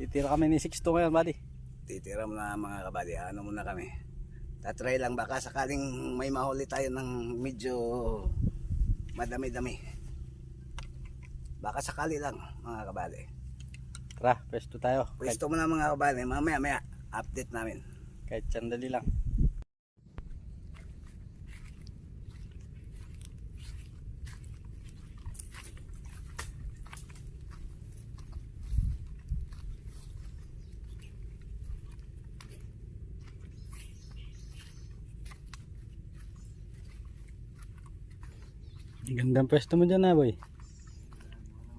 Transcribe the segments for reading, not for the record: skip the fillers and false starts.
Titira kami ni 6'2 ngayon, buddy. Titira mo na mga kabady. Ano muna kami. Tatry lang baka sakaling may mahuli tayo ng medyo madami-dami. Baka sakali lang mga kabady. Tara, pwesto tayo. Pwesto mo na mga kabady. Mamaya update namin. Kahit sandali lang. Gandang pwesto mo dyan boy.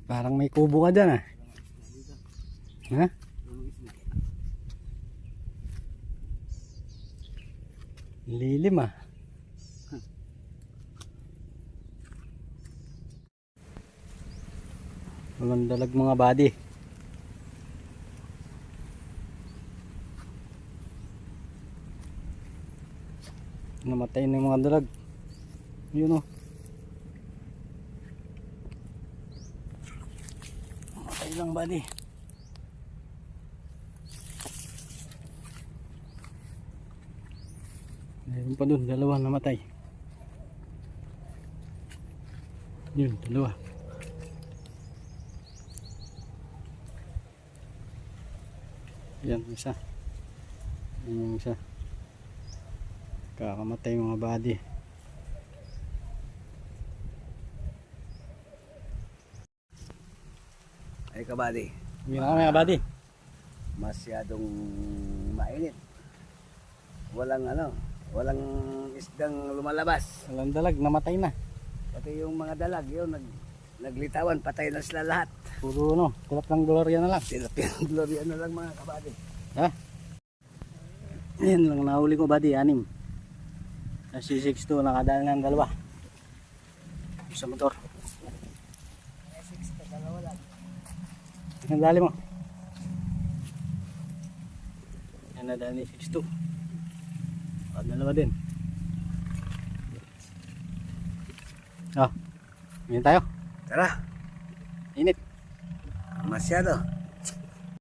Parang may kubo ka dyan Ha? Lilim Walang dalag mga buddy. Namatay na yung mga dalag. Yun Namatay lang buddy. Meron pa dun, dalawa namatay. Yun, dalawa. Yan, isa. Yan yung isa. Kakamatay mga body. Ay kabady. Hindi na kami mga body. Masyadong mainit. Walang isdang lumalabas. Walang dalag, namatay na. Pati yung mga dalag, yun, naglitawan, patay na sila lahat. Puro tilap lang gloria na lang. Tilapia ng gloria na lang mga kabady. Yan lang nahuli ko body, 6. Si 6'2 nakadala ng dalawa. Sa motor. 6 dalawa lang. Ang dali mo. Yan nadala ni 6'2. Dalawa din. Ngayon tayo. Tara, Init. masyado.